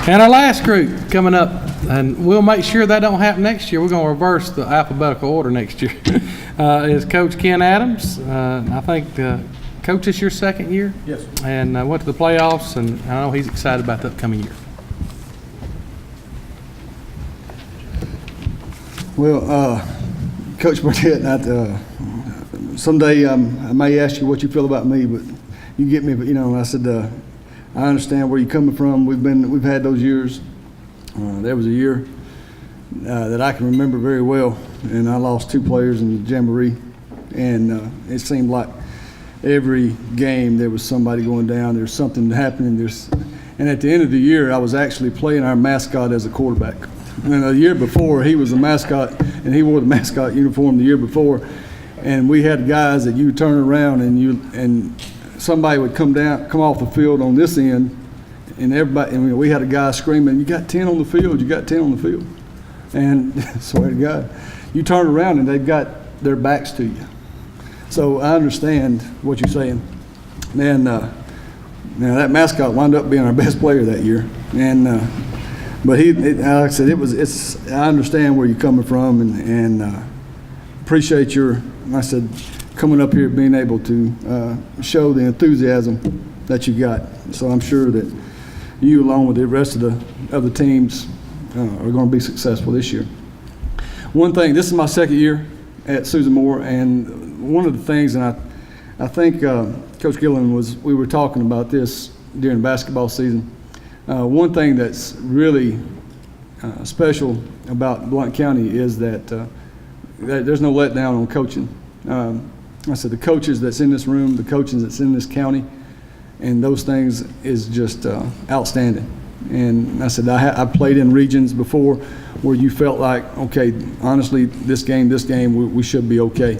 And our last group coming up, and we'll make sure that don't happen next year. We're going to reverse the alphabetical order next year, is Coach Ken Adams. I think, Coach, this your second year? Yes. And went to the playoffs, and I know he's excited about the upcoming year. Well, Coach Burnett, someday I may ask you what you feel about me, but you get me. But I said I understand where you're coming from. We've had those years. There was a year that I can remember very well, and I lost 2 players in the jamboree, and it seemed like every game there was somebody going down. There's something happening. And at the end of the year, I was actually playing our mascot as a quarterback. And the year before, he was the mascot, and he wore the mascot uniform the year before. And we had guys that you turn around and somebody would come off the field on this end, and everybody, and we had a guy screaming, "You got 10 on the field! You got 10 on the field!" And swear to God, you turn around and they've got their backs to you. So I understand what you're saying. And now that mascot wound up being our best player that year, and. But like I said, I understand where you're coming from, and appreciate like I said, coming up here, being able to show the enthusiasm that you got. So I'm sure that you, along with the rest of the teams, are going to be successful this year. One thing, this is my second year at Susan Moore, and one of the things, and I think Coach Gillen we were talking about this during basketball season. One thing that's really special about Blount County is that there's no letdown on coaching. I said the coaches that's in this room, the coaches that's in this county, and those things is just outstanding. And I said I played in regions before where you felt like, okay, honestly, this game, we should be okay.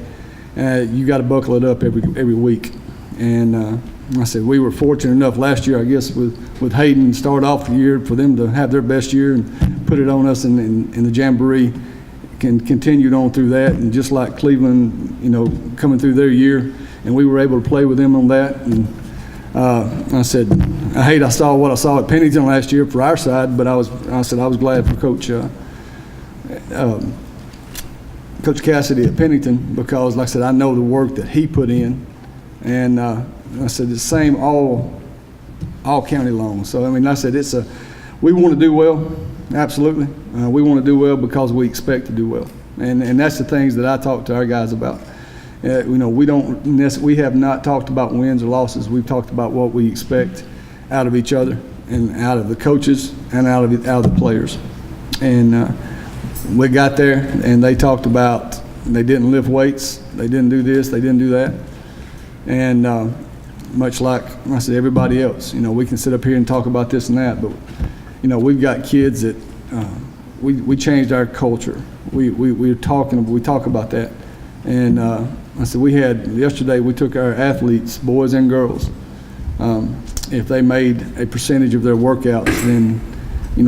You got to buckle it up every week. And I said we were fortunate enough last year, I guess, with Hayden start off the year for them to have their best year and put it on us in the jamboree. Continued on through that, and just like Cleveland, coming through their year, and we were able to play with them on that. And I said I saw what I saw at Pennington last year for our side, but I said I was glad for Coach Cassidy at Pennington, because, like I said, I know the work that he put in. And I said the same all county long. So I mean, like I said we want to do well, absolutely. We want to do well because we expect to do well, and that's the things that I talk to our guys about. We have not talked about wins or losses. We've talked about what we expect out of each other and out of the coaches and out of the players. And we got there, and they talked about they didn't lift weights, they didn't do this, they didn't do that. And much like I said, everybody else, we can sit up here and talk about this and that, but we've got kids that we changed our culture. We talk about that. And I said yesterday we took our athletes, boys and girls. If they made a percentage of their workouts, then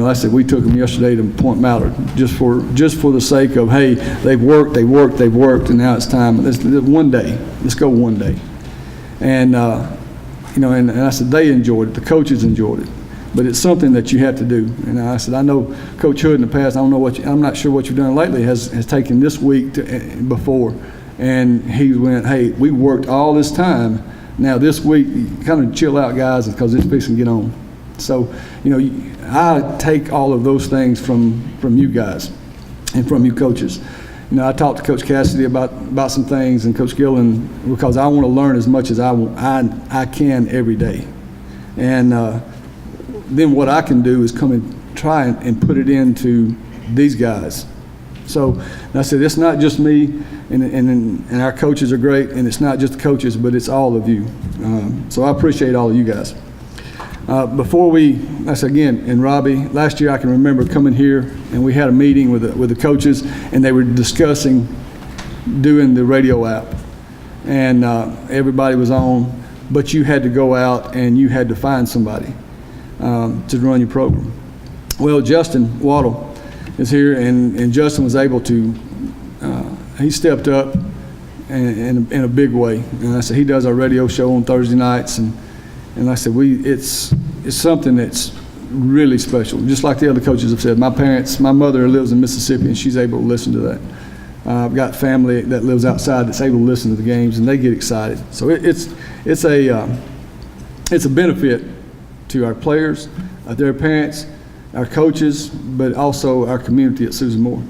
I said we took them yesterday to Point Mallard just for the sake of, hey, they've worked, and now it's time. Let's go one day. And and I said they enjoyed it, the coaches enjoyed it, but it's something that you have to do. And I said I know Coach Hood in the past, I'm not sure what you've done lately, has taken this week before, and he went, hey, we worked all this time. Now this week, kind of chill out, guys, because it's fixing to get on. So I take all of those things from you guys and from you coaches. I talked to Coach Cassidy about some things, and Coach Gillen, because I want to learn as much as I can every day. And then what I can do is come and try and put it into these guys. So I said, it's not just me, and our coaches are great, and it's not just the coaches, but it's all of you. So I appreciate all of you guys. Before that's again, and Robbie, last year I can remember coming here, and we had a meeting with the coaches, and they were discussing doing the radio app. And everybody was on, but you had to go out and you had to find somebody to run your program. Well, Justin Waddle is here, and Justin was able to, he stepped up in a big way. And I said, he does our radio show on Thursday nights, and I said, it's something that's really special. Just like the other coaches have said, my mother lives in Mississippi, and she's able to listen to that. I've got family that lives outside that's able to listen to the games, and they get excited. So it's a benefit to our players, their parents, our coaches, but also our community at Susan Moore.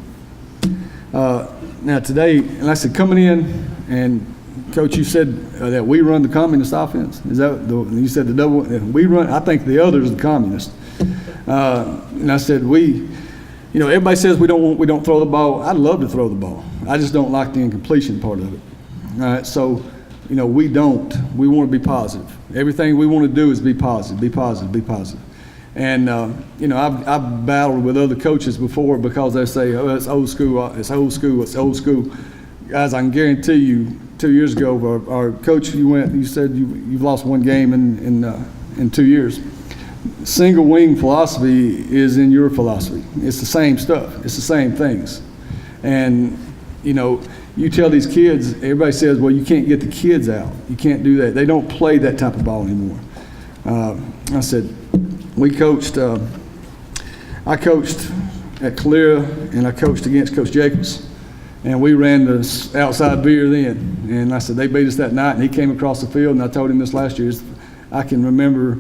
Now today, and like I said, coming in, and Coach, you said that we run the communist offense. Is that you said the double? We run. I think the others are the communists. And I said everybody says we don't throw the ball. I'd love to throw the ball. I just don't like the incompletion part of it. All right, so we don't. We want to be positive. Everything we want to do is be positive, be positive, be positive. And I've battled with other coaches before because they say, "Oh, it's old school. It's old school. It's old school." Guys, I can guarantee you, 2 years ago, our coach, you said you've lost one game in 2 years. Single wing philosophy is in your philosophy. It's the same stuff. It's the same things. And you tell these kids, everybody says, well, you can't get the kids out. You can't do that. They don't play that type of ball anymore. I said, I coached at Calera, and I coached against Coach Jacobs. And we ran the outside veer then. And I said, they beat us that night, and he came across the field, and I told him this last year. I can remember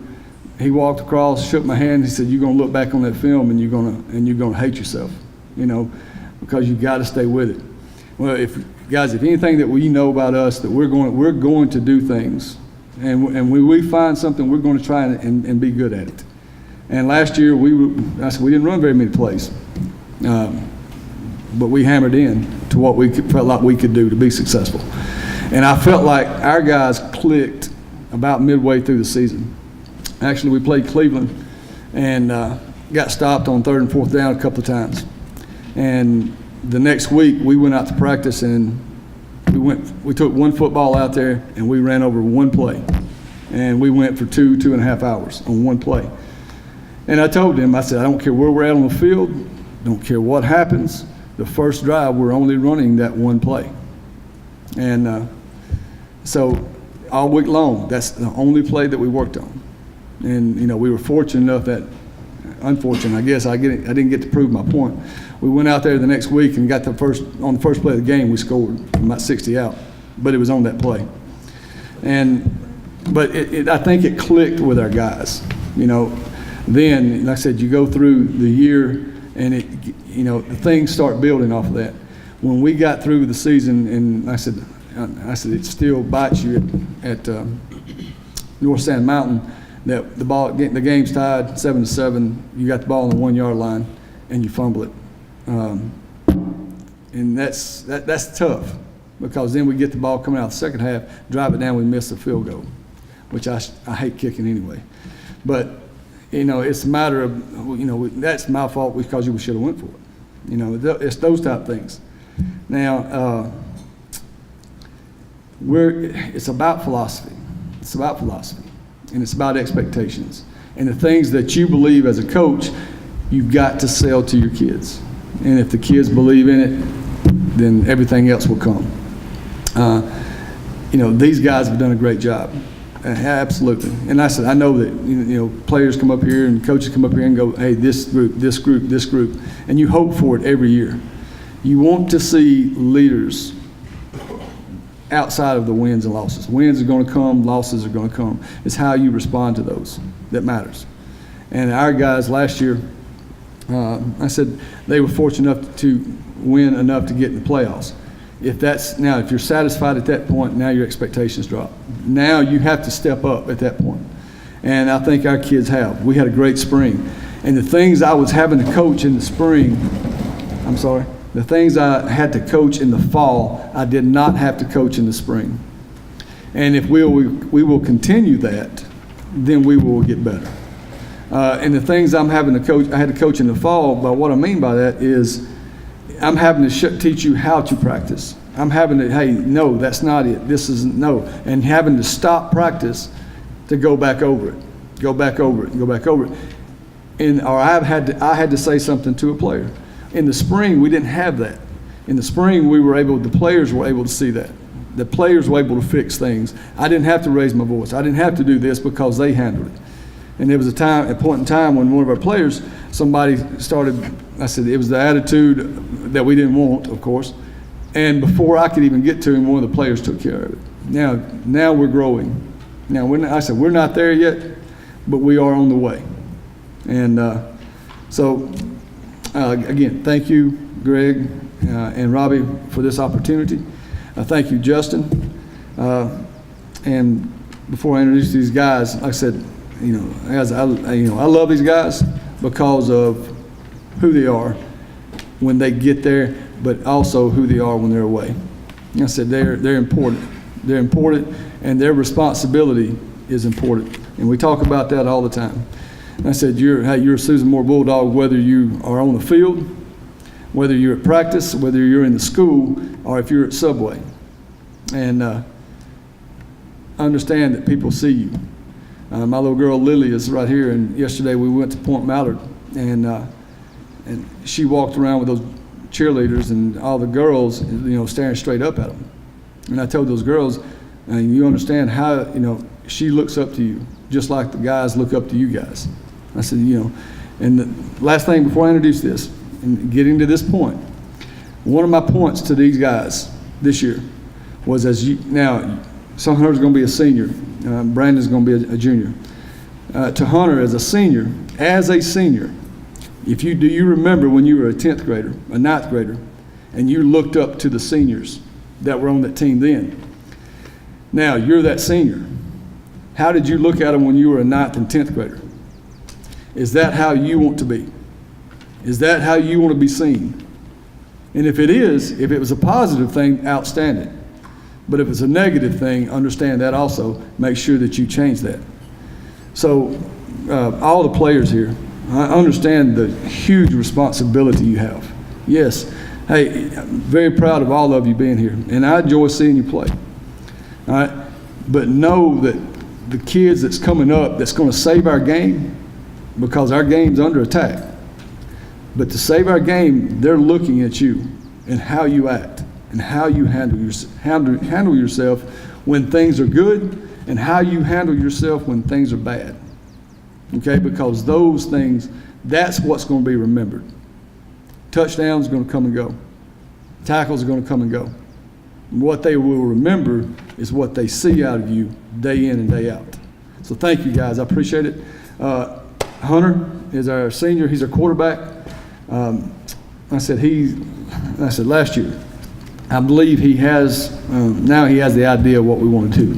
he walked across, shook my hand, and he said, you're going to look back on that film, and you're going to hate yourself, because you got to stay with it. Well, if anything that we know about us, that we're going to do things, and when we find something, we're going to try and be good at it. And last year, we didn't run very many plays, but we hammered in to what we felt like we could do to be successful. And I felt like our guys clicked about midway through the season. Actually, we played Cleveland and got stopped on 3rd and 4th down a couple of times. And the next week, we went out to practice, and we took one football out there, and we ran over one play. And we went for 2.5 hours on one play. And I told them, I said, I don't care where we're at on the field, don't care what happens. The first drive, we're only running that one play. And so all week long, that's the only play that we worked on. And, we were fortunate enough that, unfortunate, I guess, I didn't get to prove my point. We went out there the next week and got on the first play of the game, we scored from about 60 out, but it was on that play. But I think it clicked with our guys. Then, like I said, you go through the year, and things start building off of that. When we got through the season, and I said it still bites you at North Sand Mountain, that the game's tied 7-7. You got the ball on the 1 yard line, and you fumble it, and that's tough, because then we get the ball coming out the second half, drive it down, we miss the field goal, which I hate kicking anyway, but. It's a matter of, that's my fault because we should have went for it. It's those type of things. Now, it's about philosophy. It's about philosophy, and it's about expectations. And the things that you believe as a coach, you've got to sell to your kids. And if the kids believe in it, then everything else will come. These guys have done a great job. Absolutely. And I said, I know that, players come up here and coaches come up here and go, hey, this group, this group, this group. And you hope for it every year. You want to see leaders outside of the wins and losses. Wins are going to come, losses are going to come. It's how you respond to those that matters. And our guys last year, I said they were fortunate enough to win enough to get in the playoffs. If you're satisfied at that point, now your expectations drop. Now you have to step up at that point. And I think our kids have. We had a great spring. And the things I was having to coach in the spring, the things I had to coach in the fall, I did not have to coach in the spring. And if we will continue that, then we will get better. And the things I'm having to coach, I had to coach in the fall, but what I mean by that is I'm having to teach you how to practice. I'm having to, hey, no, that's not it. This isn't, no. And having to stop practice to go back over it, go back over it, go back over it. Or I had to say something to a player. In the spring, we didn't have that. In the spring, the players were able to see that. The players were able to fix things. I didn't have to raise my voice. I didn't have to do this because they handled it. And there was a point in time when one of our players, somebody started, I said, it was the attitude that we didn't want, of course. And before I could even get to him, one of the players took care of it. Now we're growing. Now, we're not there yet, but we are on the way. And again, thank you, Greg and Robbie, for this opportunity. Thank you, Justin. And before I introduce these guys, like I said, I love these guys because of who they are when they get there, but also who they are when they're away. Like I said, they're important. They're important, and their responsibility is important. And we talk about that all the time. And I said, you're a Susan Moore Bulldog, whether you are on the field, whether you're at practice, whether you're in the school, or if you're at Subway. And understand that people see you. My little girl Lily is right here, and yesterday we went to Point Mallard, and she walked around with those cheerleaders and all the girls, staring straight up at them. And I told those girls, you understand how, she looks up to you, just like the guys look up to you guys. I said, and the last thing before I introduce this, and getting to this point, one of my points to these guys this year was now, Hunter's going to be a senior, Brandon's going to be a junior. To Hunter as a senior, do you remember when you were a 10th grader, a 9th grader, and you looked up to the seniors that were on that team then? Now, you're that senior. How did you look at them when you were a 9th and 10th grader? Is that how you want to be? Is that how you want to be seen? And if it was a positive thing, outstanding. But if it's a negative thing, understand that also. Make sure that you change that. So all the players here, I understand the huge responsibility you have. Yes, hey, I'm very proud of all of you being here, and I enjoy seeing you play. All right, but know that the kids that's coming up that's going to save our game, because our game's under attack. But to save our game, they're looking at you and how you act and how you handle yourself when things are good and how you handle yourself when things are bad. Okay, because those things, that's what's going to be remembered. Touchdowns are going to come and go. Tackles are going to come and go. What they will remember is what they see out of you day in and day out. So thank you, guys. I appreciate it. Hunter is our senior. He's our quarterback. I said last year, I believe he has, now he has the idea of what we want to do,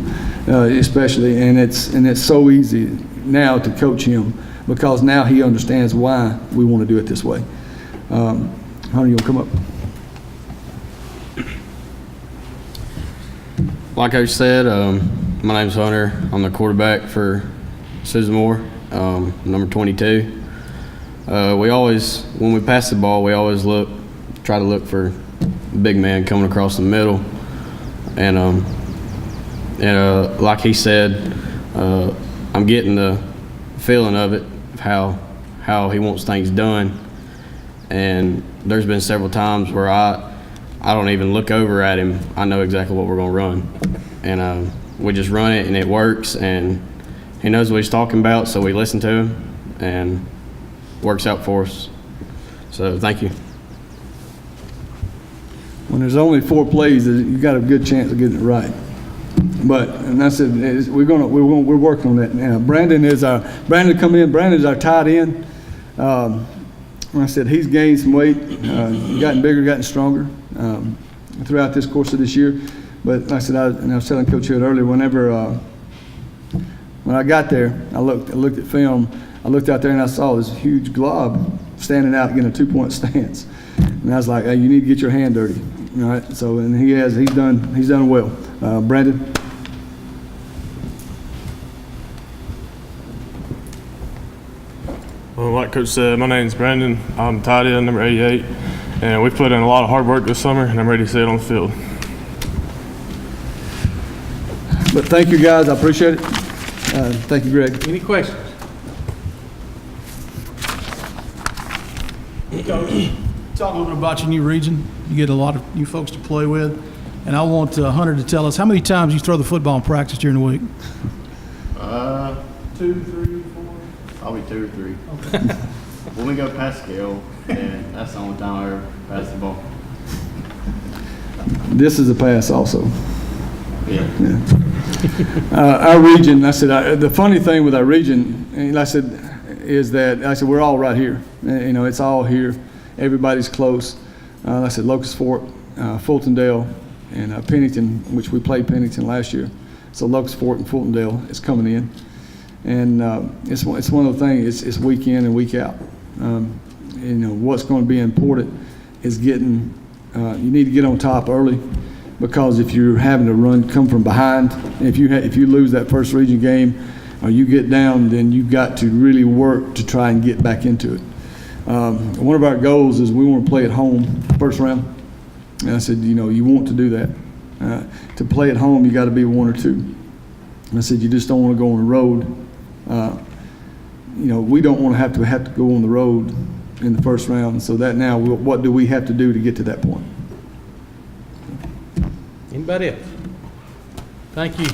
especially, and it's so easy now to coach him because now he understands why we want to do it this way. Hunter, you want to come up? Like Coach said, my name's Hunter. I'm the quarterback for Susan Moore, number 22. When we pass the ball, we always try to look for a big man coming across the middle. And like he said, I'm getting the feeling of it, of how he wants things done. And there's been several times where I don't even look over at him. I know exactly what we're going to run. And we just run it, and it works. And he knows what he's talking about, so we listen to him, and works out for us. So thank you. When there's only 4 plays, you got a good chance of getting it right. But, and I said, we're working on that now. Brandon come in. Brandon is our tight end. I said he's gained some weight, gotten bigger, gotten stronger throughout this course of this year. But like I said, I was telling Coach Hood earlier, when I got there, I looked at film. I looked out there and I saw this huge glob standing out getting a 2-point stance, and I was like, "Hey, you need to get your hand dirty." All right. So, and he's done well. Brandon. Well, like Coach said, my name's Brandon. I'm tight end, number 88, and we've put in a lot of hard work this summer, and I'm ready to see it on the field. But thank you, guys. I appreciate it. Thank you, Greg. Any questions? Coach, talk a little bit about your new region. You get a lot of new folks to play with. And I want Hunter to tell us how many times you throw the football in practice during the week. 2, 3, 4. I'll be 2 or 3. When we go past scale, then that's the only time I ever pass the ball. This is a pass also. Yeah. Our region, I said, the funny thing with our region, and I said, is that, I said, we're all right here. You know, it's all here. Everybody's close. I said, Locust Fork, Fultondale, and Pennington, which we played Pennington last year. So Locust Fork and Fultondale is coming in. And it's one of the things, it's week in and week out. You know, what's going to be important is getting, you need to get on top early, because if you're having to come from behind, and if you lose that first region game or you get down, then you've got to really work to try and get back into it. One of our goals is we want to play at home first round. And I said, you know, you want to do that. To play at home, you got to be 1 or 2. And I said, you just don't want to go on the road. You know, we don't want to have to go on the road in the first round. So that now, what do we have to do to get to that point? Anybody else? Thank you.